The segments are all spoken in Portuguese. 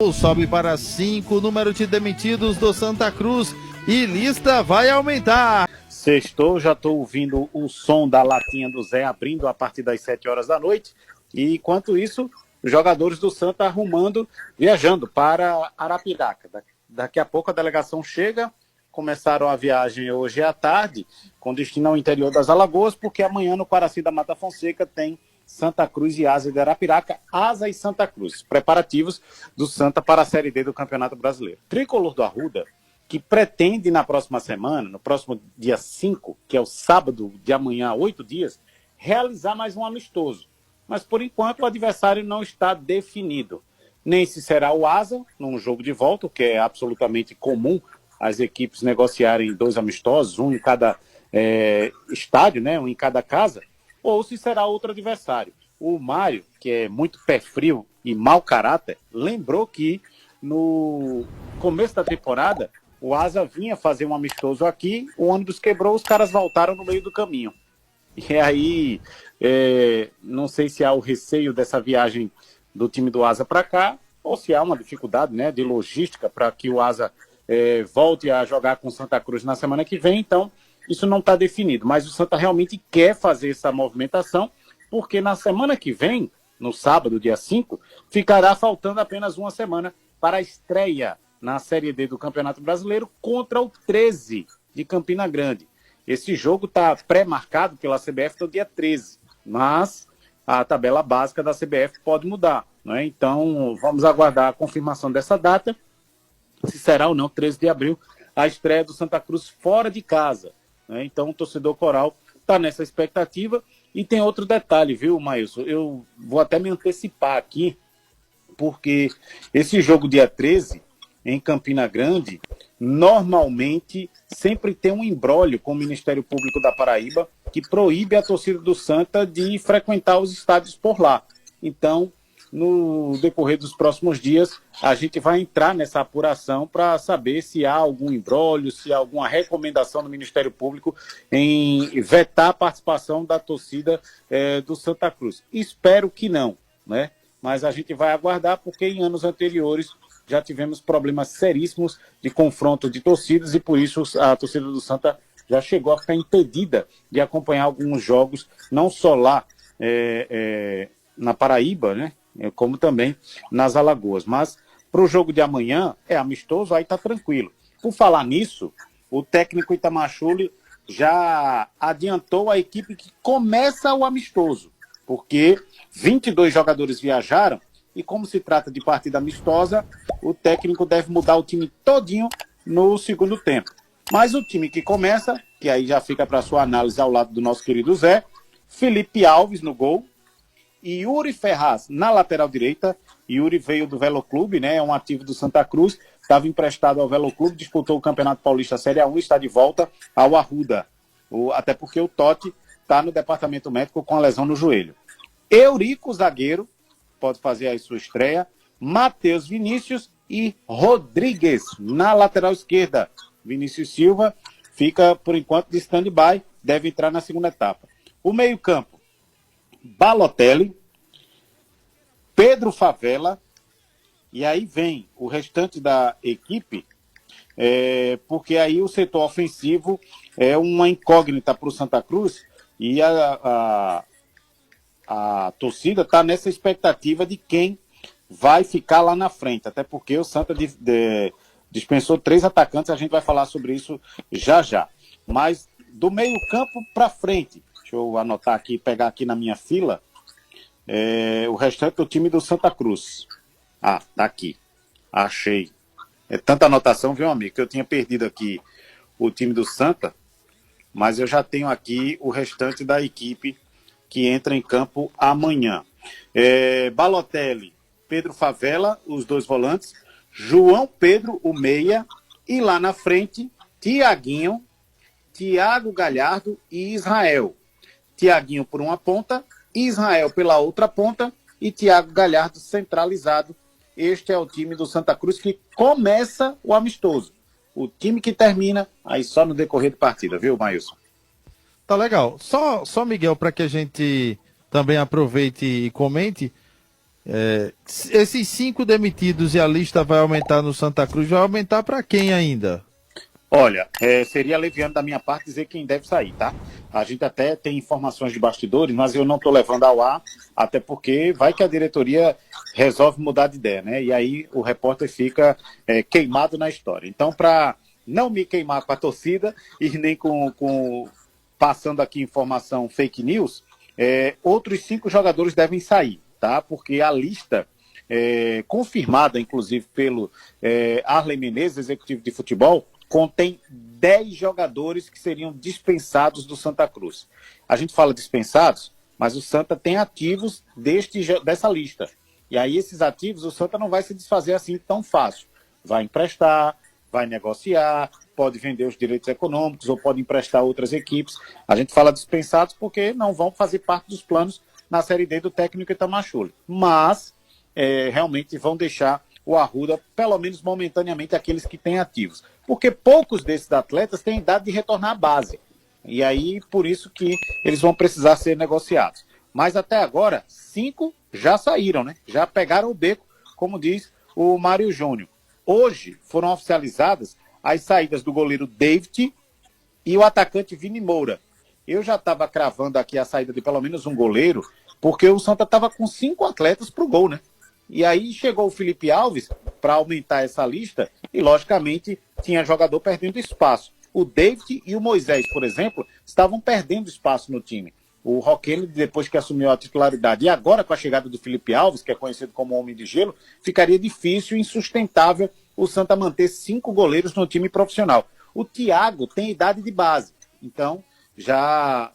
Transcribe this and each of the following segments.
Sobe para 5 o número de demitidos do Santa Cruz e lista vai aumentar. Sextou, já estou ouvindo o som da latinha do Zé abrindo a partir das 7 horas da noite. E enquanto isso, os jogadores do Santa arrumando, viajando para Arapiraca. Daqui a pouco a delegação chega. Começaram a viagem hoje à tarde, com destino ao interior das Alagoas, porque amanhã no Quaraci da Mata Fonseca tem Santa Cruz e Asa de Arapiraca, Asa e Santa Cruz, preparativos do Santa para a Série D do Campeonato Brasileiro. Tricolor do Arruda, que pretende na próxima semana, no próximo dia 5, que é o sábado de amanhã, 8 dias, realizar mais um amistoso. Mas por enquanto o adversário não está definido. Nem se será o Asa, num jogo de volta, o que é absolutamente comum as equipes negociarem 2 amistosos, um em cada estádio, né, um em cada casa, ou se será outro adversário. O Mário, que é muito pé frio e mau caráter, lembrou que no começo da temporada o Asa vinha fazer um amistoso aqui, o ônibus quebrou, os caras voltaram no meio do caminho. E aí, não sei se há o receio dessa viagem do time do Asa para cá, ou se há uma dificuldade, né, de logística para que o Asa volte a jogar com o Santa Cruz na semana que vem. Então, isso não está definido, mas o Santa realmente quer fazer essa movimentação, porque na semana que vem, no sábado, dia 5, ficará faltando apenas uma semana para a estreia na Série D do Campeonato Brasileiro contra o 13 de Campina Grande. Esse jogo está pré-marcado pela CBF no dia 13, mas a tabela básica da CBF pode mudar, né? Então, vamos aguardar a confirmação dessa data, se será ou não 13 de abril, a estreia do Santa Cruz fora de casa. Então o torcedor coral está nessa expectativa. E tem outro detalhe, viu, Maílson? Eu vou até me antecipar aqui, porque esse jogo dia 13, em Campina Grande, normalmente sempre tem um imbróglio com o Ministério Público da Paraíba, que proíbe a torcida do Santa de frequentar os estádios por lá. Então, no decorrer dos próximos dias, a gente vai entrar nessa apuração para saber se há algum imbróglio, se há alguma recomendação do Ministério Público em vetar a participação da torcida do Santa Cruz. Espero que não, né? Mas a gente vai aguardar, porque em anos anteriores já tivemos problemas seríssimos de confronto de torcidas e por isso a torcida do Santa já chegou a ficar impedida de acompanhar alguns jogos, não só lá na Paraíba, né? Como também nas Alagoas. Mas para o jogo de amanhã é amistoso, aí tá tranquilo. Por falar nisso, o técnico Itamachule já adiantou a equipe que começa o amistoso, porque 22 jogadores viajaram e como se trata de partida amistosa, o técnico deve mudar o time todinho no segundo tempo. Mas o time que começa, que aí já fica para sua análise ao lado do nosso querido Zé, Felipe Alves no gol, e Yuri Ferraz na lateral direita. Yuri veio do Veloclube, né? É um ativo do Santa Cruz, estava emprestado ao Veloclube, disputou o Campeonato Paulista Série A1 e está de volta ao Arruda. Até porque o Totti está no departamento médico com a lesão no joelho. Eurico, zagueiro, pode fazer aí sua estreia. Matheus Vinícius e Rodrigues na lateral esquerda. Vinícius Silva fica, por enquanto, de stand-by, deve entrar na segunda etapa. O meio-campo: Balotelli, Pedro Favela, e aí vem o restante da equipe, porque aí o setor ofensivo é uma incógnita para o Santa Cruz e a torcida está nessa expectativa de quem vai ficar lá na frente, até porque o Santa dispensou 3 atacantes, a gente vai falar sobre isso já já. Mas do meio campo para frente, deixa eu anotar aqui, pegar aqui na minha fila, o restante do time do Santa Cruz. Ah, tá aqui. Achei. É tanta anotação, viu, amigo, que eu tinha perdido aqui o time do Santa, mas eu já tenho aqui o restante da equipe que entra em campo amanhã. Balotelli, Pedro Favela, os 2 volantes, João Pedro, o meia, e lá na frente, Tiaguinho, Thiago Galhardo e Israel. Tiaguinho por uma ponta, Israel pela outra ponta e Thiago Galhardo centralizado. Este é o time do Santa Cruz que começa o amistoso. O time que termina, aí só no decorrer de partida, viu, Maílson? Tá legal. Só Miguel, para que a gente também aproveite e comente, Esses 5 demitidos e a lista vai aumentar no Santa Cruz, vai aumentar para quem ainda? Olha, seria leviano da minha parte dizer quem deve sair, tá? A gente até tem informações de bastidores, mas eu não estou levando ao ar, até porque vai que a diretoria resolve mudar de ideia, né? E aí o repórter fica queimado na história. Então, para não me queimar com a torcida e nem passando aqui informação fake news, outros 5 jogadores devem sair, tá? Porque a lista, confirmada, inclusive, pelo Arley Menezes, executivo de futebol, contém 10 jogadores que seriam dispensados do Santa Cruz. A gente fala dispensados, mas o Santa tem ativos dessa lista. E aí esses ativos o Santa não vai se desfazer assim tão fácil. Vai emprestar, vai negociar, pode vender os direitos econômicos ou pode emprestar outras equipes. A gente fala dispensados porque não vão fazer parte dos planos na Série D do técnico Itamachule. Mas realmente vão deixar o Arruda, pelo menos momentaneamente, aqueles que têm ativos. Porque poucos desses atletas têm idade de retornar à base. E aí, por isso que eles vão precisar ser negociados. Mas até agora, 5 já saíram, né? Já pegaram o beco, como diz o Mário Júnior. Hoje foram oficializadas as saídas do goleiro David e o atacante Vini Moura. Eu já estava cravando aqui a saída de pelo menos um goleiro, porque o Santa estava com 5 atletas para o gol, né? E aí chegou o Felipe Alves para aumentar essa lista e, logicamente, tinha jogador perdendo espaço. O David e o Moisés, por exemplo, estavam perdendo espaço no time. O Roquelli, depois que assumiu a titularidade, e agora com a chegada do Felipe Alves, que é conhecido como Homem de Gelo, ficaria difícil e insustentável o Santa manter 5 goleiros no time profissional. O Thiago tem idade de base, então já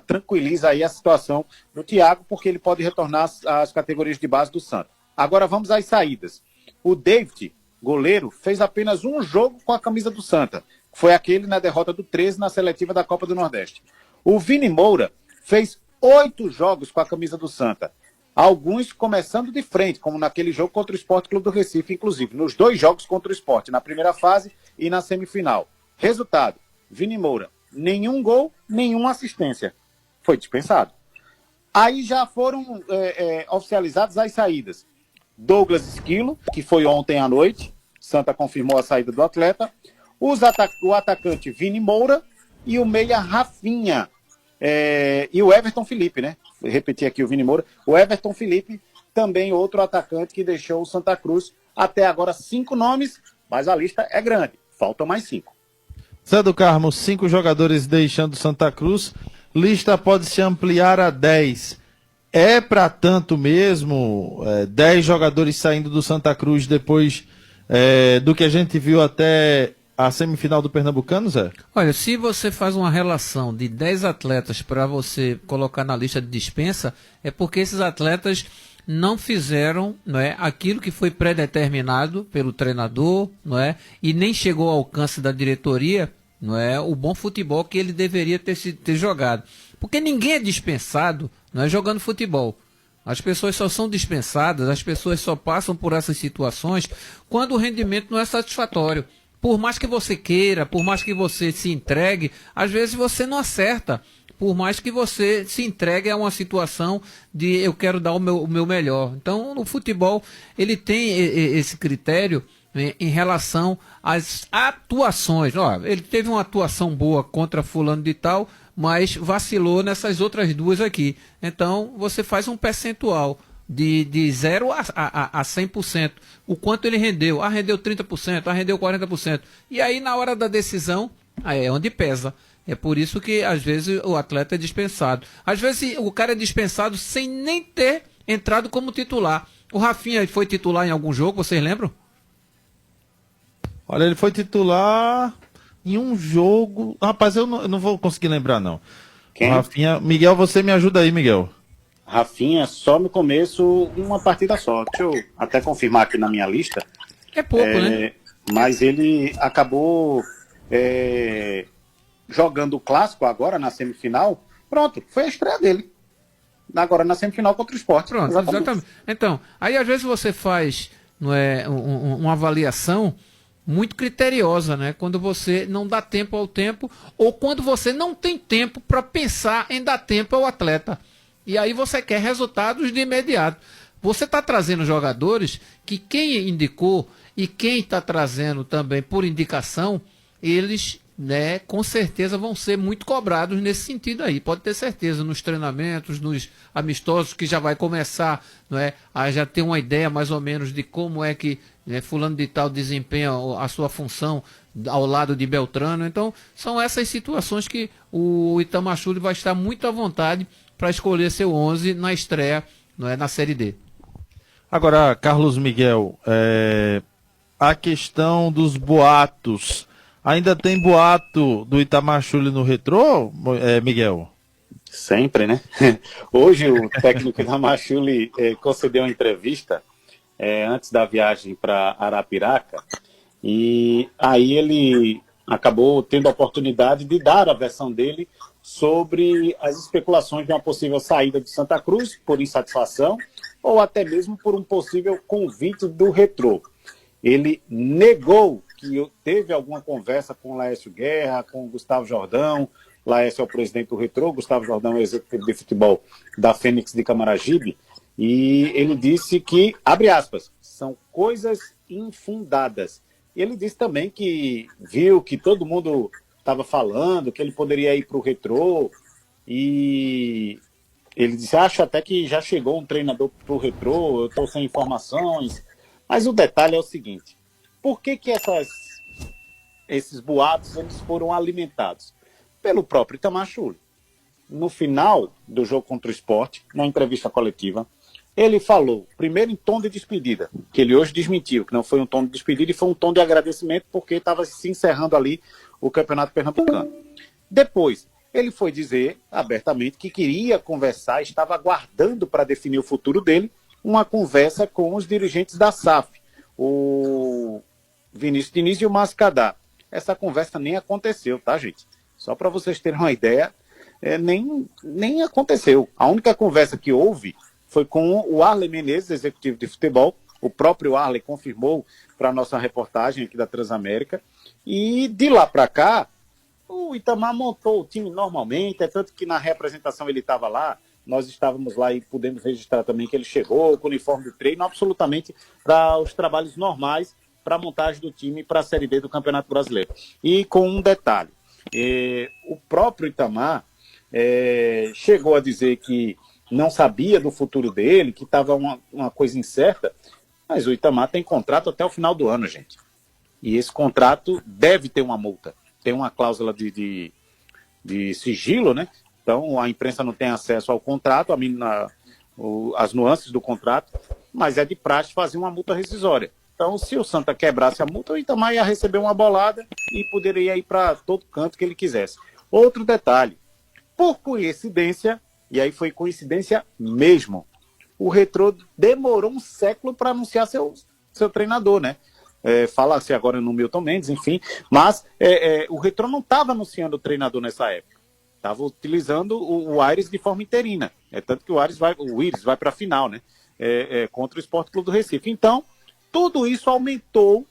tranquiliza aí a situação do Thiago, porque ele pode retornar às categorias de base do Santa. Agora vamos às saídas. O David, goleiro, fez apenas um jogo com a camisa do Santa. Foi aquele na derrota do 13 na seletiva da Copa do Nordeste. O Vini Moura fez 8 jogos com a camisa do Santa. Alguns começando de frente, como naquele jogo contra o Sport Clube do Recife, inclusive. Nos 2 jogos contra o Sport, na primeira fase e na semifinal. Resultado, Vini Moura, nenhum gol, nenhuma assistência. Foi dispensado. Aí já foram oficializadas as saídas. Douglas Esquilo, que foi ontem à noite, Santa confirmou a saída do atleta, o atacante Vini Moura e o meia Rafinha, e o Everton Felipe, né? Vou repetir aqui o Vini Moura, o Everton Felipe, também outro atacante que deixou o Santa Cruz. Até agora 5 nomes, mas a lista é grande, faltam mais 5. Zé do Carmo, 5 jogadores deixando Santa Cruz, lista pode se ampliar a 10. É para tanto mesmo, 10 jogadores saindo do Santa Cruz depois do que a gente viu até a semifinal do Pernambucano, Zé? Olha, se você faz uma relação de 10 atletas para você colocar na lista de dispensa, é porque esses atletas não fizeram, não é, aquilo que foi pré-determinado pelo treinador, não é, e nem chegou ao alcance da diretoria, não é, o bom futebol que ele deveria ter jogado. Porque ninguém é dispensado, não é, jogando futebol. As pessoas só são dispensadas, as pessoas só passam por essas situações quando o rendimento não é satisfatório. Por mais que você queira, por mais que você se entregue, às vezes você não acerta. Por mais que você se entregue a uma situação de eu quero dar o meu melhor. Então, no futebol, ele tem esse critério, né, em relação às atuações. Ó, ele teve uma atuação boa contra fulano de tal, mas vacilou nessas outras 2 aqui. Então, você faz um percentual de 0 a 100%. O quanto ele rendeu. Ah, rendeu 30%, ah, rendeu 40%. E aí, na hora da decisão, aí é onde pesa. É por isso que, às vezes, o atleta é dispensado. Às vezes, o cara é dispensado sem nem ter entrado como titular. O Rafinha foi titular em algum jogo, vocês lembram? Olha, ele foi titular em um jogo... Rapaz, eu não vou conseguir lembrar, não. Quem? O Rafinha... Miguel, você me ajuda aí, Miguel. Rafinha, só no começo, uma partida só. Deixa eu até confirmar aqui na minha lista. É pouco, né? Mas ele acabou jogando o clássico agora na semifinal. Pronto, foi a estreia dele. Agora na semifinal contra o Sport. Pronto, exatamente. Então, aí às vezes você faz, não é, uma avaliação muito criteriosa, né? Quando você não dá tempo ao tempo, ou quando você não tem tempo para pensar em dar tempo ao atleta. E aí você quer resultados de imediato. Você está trazendo jogadores que quem indicou e quem está trazendo também por indicação, eles, né, com certeza vão ser muito cobrados nesse sentido aí. Pode ter certeza, nos treinamentos, nos amistosos, que já vai começar, não é, a já ter uma ideia mais ou menos de como é que, né, fulano de tal desempenha a sua função ao lado de Beltrano. Então, são essas situações que o Itamar Schulli vai estar muito à vontade para escolher seu 11 na estreia, não é, na Série D. Agora, Carlos Miguel, a questão dos boatos. Ainda tem boato do Itamar Schulli no Retrô, Miguel? Sempre, né? Hoje o técnico Itamar Schulli concedeu uma entrevista antes da viagem para Arapiraca, e aí ele acabou tendo a oportunidade de dar a versão dele sobre as especulações de uma possível saída de Santa Cruz por insatisfação ou até mesmo por um possível convite do Retrô. Ele negou que teve alguma conversa com o Laércio Guerra, com o Gustavo Jordão. Laércio é o presidente do Retrô, Gustavo Jordão é o executivo de futebol da Fênix de Camaragibe, e ele disse que, abre aspas, são coisas infundadas. Ele disse também que viu que todo mundo estava falando, que ele poderia ir para o Retrô, e ele disse, acho até que já chegou um treinador para o Retrô, eu estou sem informações. Mas o detalhe é o seguinte, por que esses boatos eles foram alimentados? Pelo próprio Itamar Schulli. No final do jogo contra o Sport, na entrevista coletiva, ele falou, primeiro em tom de despedida, que ele hoje desmentiu, que não foi um tom de despedida e foi um tom de agradecimento porque estava se encerrando ali o Campeonato Pernambucano. Depois, ele foi dizer abertamente que queria conversar, estava aguardando para definir o futuro dele, uma conversa com os dirigentes da SAF, o Vinícius Diniz e o Márcio Cadá. Essa conversa nem aconteceu, tá, gente? Só para vocês terem uma ideia, nem aconteceu. A única conversa que houve foi com o Arley Menezes, executivo de futebol. O próprio Arley confirmou para a nossa reportagem aqui da Transamérica. E de lá para cá, o Itamar montou o time normalmente, é tanto que na representação ele estava lá, nós estávamos lá e pudemos registrar também que ele chegou com o uniforme de treino, absolutamente para os trabalhos normais, para a montagem do time para a Série B do Campeonato Brasileiro. E com um detalhe, o próprio Itamar chegou a dizer que não sabia do futuro dele, que estava uma coisa incerta, mas o Itamar tem contrato até o final do ano, gente. E esse contrato deve ter uma multa. Tem uma cláusula de sigilo, né? Então a imprensa não tem acesso ao contrato, as nuances do contrato, mas é de praxe fazer uma multa rescisória. Então, se o Santa quebrasse a multa, o Itamar ia receber uma bolada e poderia ir para todo canto que ele quisesse. Outro detalhe, por coincidência, e aí foi coincidência mesmo, o Retrô demorou um século para anunciar seu treinador, né? Fala-se agora no Milton Mendes, enfim, mas o Retrô não estava anunciando o treinador nessa época. Estava utilizando o Aires de forma interina. Tanto que o Íris vai para a final, né? Contra o Sport Clube do Recife. Então, tudo isso aumentou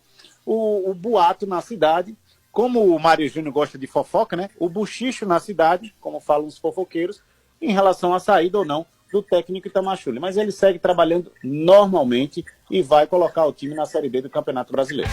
o boato na cidade. Como o Mário Júnior gosta de fofoca, né? O buchicho na cidade, como falam os fofoqueiros, em relação à saída ou não do técnico Itamar Schulli. Mas ele segue trabalhando normalmente e vai colocar o time na Série B do Campeonato Brasileiro.